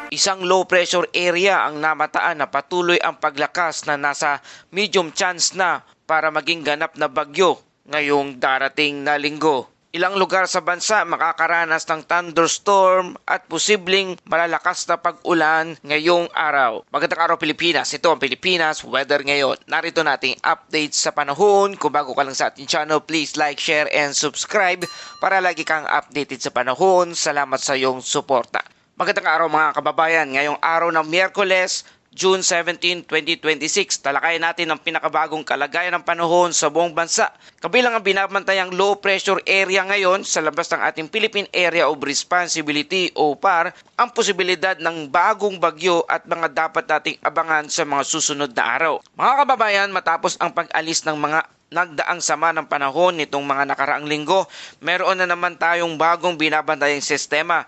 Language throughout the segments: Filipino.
Isang low pressure area ang namataan na patuloy ang paglakas na nasa medium chance na para maging ganap na bagyo ngayong darating na linggo. Ilang lugar sa bansa makakaranas ng thunderstorm at posibleng malalakas na pag-ulan ngayong araw. Magandang araw Pilipinas, ito ang Pilipinas Weather ngayon. Narito nating updates sa panahon. Kung bago ka lang sa ating channel, please like, share, and subscribe para lagi kang updated sa panahon. Salamat sa iyong suporta. Magandang araw mga kababayan. Ngayong araw ng Miyerkules, June 17, 2026, talakayin natin ang pinakabagong kalagayan ng panahon sa buong bansa. Kabilang ang binabantayang low pressure area ngayon sa labas ng ating Philippine Area of Responsibility o PAR, ang posibilidad ng bagong bagyo at mga dapat nating abangan sa mga susunod na araw. Mga kababayan, matapos ang pag-alis ng mga nagdaang sama ng panahon nitong mga nakaraang linggo, meron na naman tayong bagong binabantayang sistema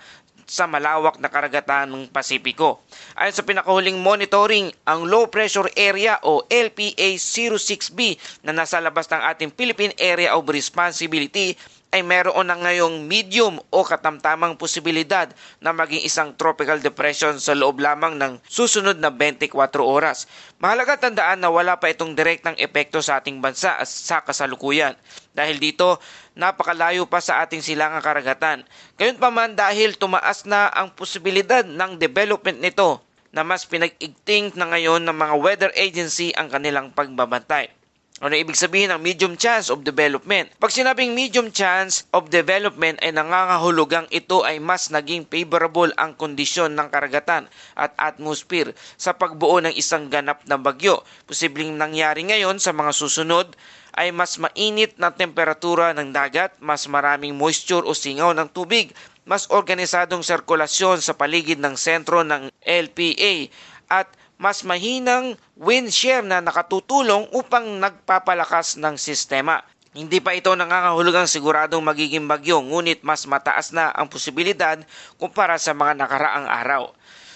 sa malawak na karagatan ng Pasipiko. Ayon sa pinakahuling monitoring, ang low pressure area o LPA-06B na nasa labas ng ating Philippine Area of Responsibility ay meron na ngayong medium o katamtamang posibilidad na maging isang tropical depression sa loob lamang ng susunod na 24 oras. Mahalaga tandaan na wala pa itong direktang epekto sa ating bansa sa kasalukuyan. Dahil dito, napakalayo pa sa ating silangang karagatan. Gayunpaman dahil tumaas na ang posibilidad ng development nito na mas pinag-igting na ngayon ng mga weather agency ang kanilang pagbabantay. Ano ibig sabihin ng medium chance of development? Pag sinabing medium chance of development ay nangangahulugang ito ay mas naging favorable ang kondisyon ng karagatan at atmosphere sa pagbuo ng isang ganap na bagyo. Posibleng nangyari ngayon sa mga susunod ay mas mainit na temperatura ng dagat, mas maraming moisture o singaw ng tubig, mas organisadong sirkulasyon sa paligid ng sentro ng LPA at mas mahinang wind shear na nakatutulong upang nagpapalakas ng sistema. Hindi pa ito nangangahulugang siguradong magiging bagyo, ngunit mas mataas na ang posibilidad kumpara sa mga nakaraang araw.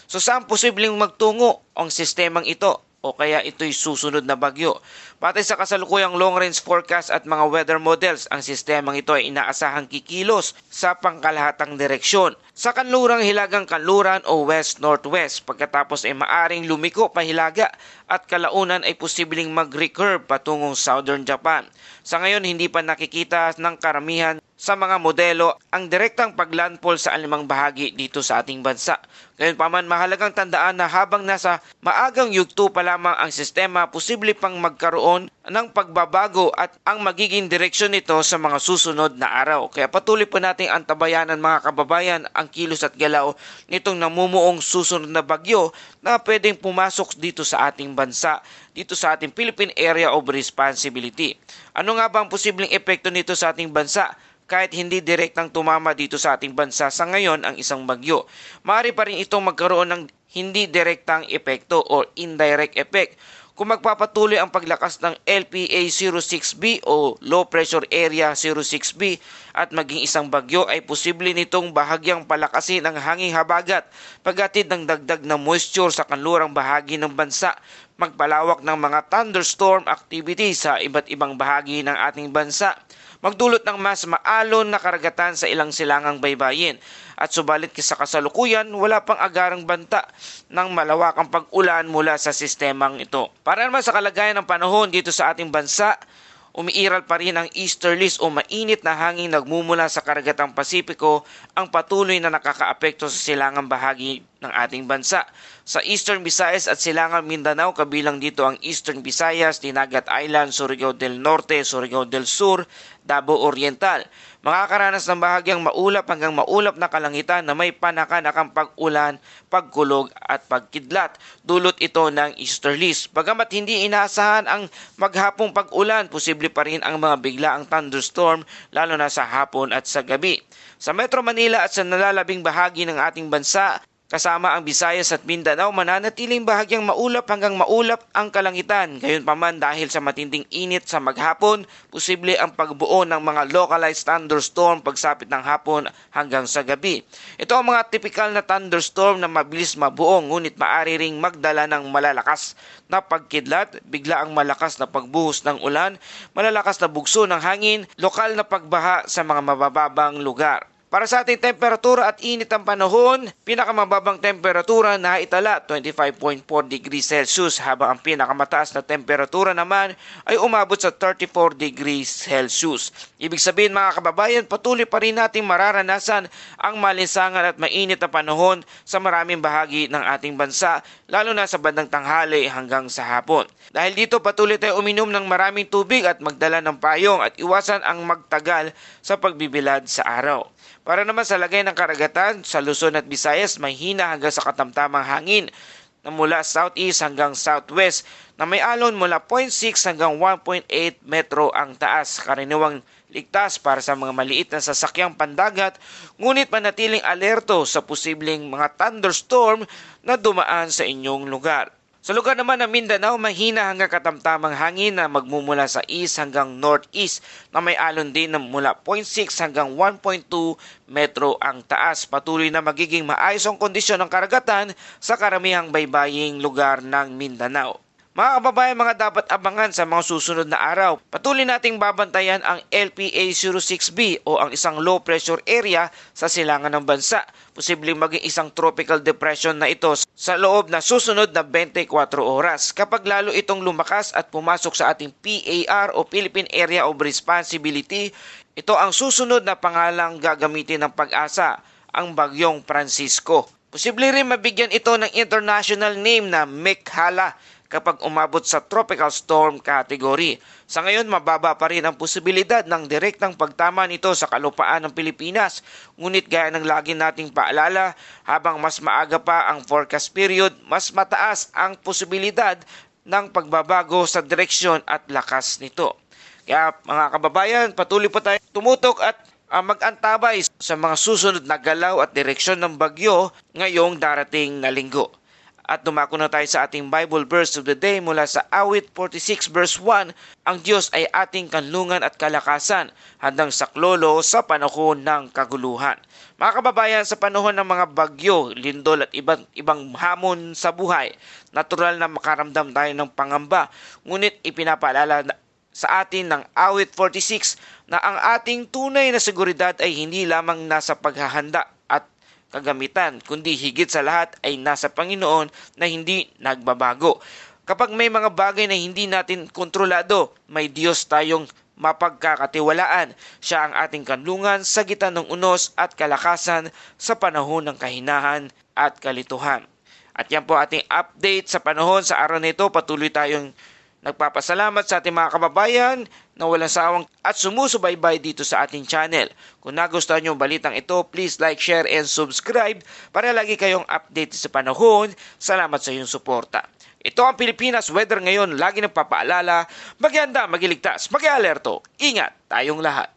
So saan posibleng magtungo ang sistemang ito? O kaya ito'y susunod na bagyo. Batay sa kasalukuyang long-range forecast at mga weather models, ang sistemang ito ay inaasahang kikilos sa pangkalahatang direksyon. Sa kanlurang hilagang kanluran o west-northwest, pagkatapos ay maaring lumiko pahilaga at kalaunan ay posibleng mag-recurve patungong southern Japan. Sa ngayon, hindi pa nakikita ng karamihan sa mga modelo ang direktang paglandfall sa alimang bahagi dito sa ating bansa. Gayunpaman, mahalagang tandaan na habang nasa maagang yugto pa lamang ang sistema, posible pang magkaroon ng pagbabago at ang magiging direksyon nito sa mga susunod na araw. Kaya patuloy po nating antabayanan mga kababayan ang kilos at galaw nitong namumuong susunod na bagyo na pwedeng pumasok dito sa ating bansa, dito sa ating Philippine Area of Responsibility. Ano nga ba ang posibleng epekto nito sa ating bansa? Kahit hindi direktang tumama dito sa ating bansa sa ngayon ang isang bagyo, maaari pa rin itong magkaroon ng hindi direktang epekto o indirect effect. Kung magpapatuloy ang paglakas ng LPA-06B o Low Pressure Area 06B at maging isang bagyo ay posible nitong bahagyang palakasin ang hanging habagat paghatid ng dagdag na moisture sa kanlurang bahagi ng bansa, magpalawak ng mga thunderstorm activity sa iba't ibang bahagi ng ating bansa, magdulot ng mas maalon na karagatan sa ilang silangang baybayin. At subalit sa kasalukuyan, wala pang agarang banta ng malawakang pag-ulan mula sa sistemang ito. Para naman sa kalagayan ng panahon dito sa ating bansa, umiiral pa rin ang easterlies o mainit na hangin nagmumula sa karagatang Pasipiko ang patuloy na nakakaapekto sa silangang bahagi ng ating bansa. Sa Eastern Visayas at Silangang Mindanao, kabilang dito ang Eastern Visayas, Dinagat Island, Surigao del Norte, Surigao del Sur, Davao Oriental. Makakaranas ng bahagyang maulap hanggang maulap na kalangitan na may panakanakang pag-ulan, pagkulog at pagkidlat. Dulot ito ng easterlies. Bagamat hindi inaasahan ang maghapong pag-ulan, posible pa rin ang mga biglaang thunderstorm lalo na sa hapon at sa gabi. Sa Metro Manila at sa nalalabing bahagi ng ating bansa, kasama ang Visayas at Mindanao, mananatiling bahagyang maulap hanggang maulap ang kalangitan. Gayunpaman dahil sa matinding init sa maghapon, posible ang pagbuo ng mga localized thunderstorm pagsapit ng hapon hanggang sa gabi. Ito ang mga typical na thunderstorm na mabilis mabuo ngunit maaari ring magdala ng malalakas na pagkidlat, bigla ang malakas na pagbuhos ng ulan, malalakas na bugso ng hangin, lokal na pagbaha sa mga mabababang lugar. Para sa ating temperatura at init ng panahon, pinakamababang temperatura na itala 25.4 degrees Celsius habang ang pinakamataas na temperatura naman ay umabot sa 34 degrees Celsius. Ibig sabihin mga kababayan, patuloy pa rin nating mararanasan ang malinsangan at mainit na panahon sa maraming bahagi ng ating bansa, lalo na sa bandang tanghali hanggang sa hapon. Dahil dito patuloy tayo uminom ng maraming tubig at magdala ng payong at iwasan ang magtagal sa pagbibilad sa araw. Para naman sa lagay ng karagatan, sa Luzon at Visayas may hina hanggang sa katamtamang hangin na mula southeast hanggang southwest na may alon mula 0.6 hanggang 1.8 metro ang taas. Karaniwang ligtas para sa mga maliit na sasakyang pandagat, ngunit manatiling alerto sa posibleng mga thunderstorm na dumaan sa inyong lugar. Sa lugar naman ng Mindanao, mahina hanggang katamtamang hangin na magmumula sa east hanggang northeast na may alon din na mula 0.6 hanggang 1.2 metro ang taas. Patuloy na magiging maayos ang kondisyon ng karagatan sa karamihang baybaying lugar ng Mindanao. Mga kababayan, mga dapat abangan sa mga susunod na araw. Patuloy nating babantayan ang LPA06B o ang isang low pressure area sa silangan ng bansa. Posibleng maging isang tropical depression na ito sa loob na susunod na 24 oras. Kapag lalo itong lumakas at pumasok sa ating PAR o Philippine Area of Responsibility, ito ang susunod na pangalang gagamitin ng Pag-asa, ang Bagyong Francisco. Posible rin mabigyan ito ng international name na Mekhala kapag umabot sa tropical storm category. Sa ngayon, mababa pa rin ang posibilidad ng direktang pagtama nito sa kalupaan ng Pilipinas. Ngunit gaya ng lagi nating paalala, habang mas maaga pa ang forecast period, mas mataas ang posibilidad ng pagbabago sa direksyon at lakas nito. Kaya mga kababayan, patuloy po tayo tumutok at mag-antabay sa mga susunod na galaw at direksyon ng bagyo ngayong darating na linggo. At dumako na tayo sa ating Bible verse of the day mula sa Awit 46 verse 1, ang Diyos ay ating kanlungan at kalakasan, handang saklolo sa panahon ng kaguluhan. Mga kababayan, sa panahon ng mga bagyo, lindol at ibang hamon sa buhay, natural na makaramdam tayo ng pangamba. Ngunit ipinapaalala sa atin ng Awit 46 na ang ating tunay na seguridad ay hindi lamang nasa paghahanda at kagamitan, kundi higit sa lahat ay nasa Panginoon na hindi nagbabago. Kapag may mga bagay na hindi natin kontrolado, may Diyos tayong mapagkakatiwalaan. Siya ang ating kanlungan sa gitna ng unos at kalakasan sa panahon ng kahinahan at kalituhan. At yan po ating update sa panahon sa araw na ito. Patuloy tayong nagpapasalamat sa ating mga kababayan na walang sawang at sumusubaybay dito sa ating channel. Kung nagustuhan nyo ang balitang ito, please like, share, and subscribe para lagi kayong update sa panahon. Salamat sa iyong suporta. Ito ang Pilipinas Weather ngayon. Lagi nagpapaalala, mag-ianda, mag-iligtas, mag-alerto. Ingat tayong lahat.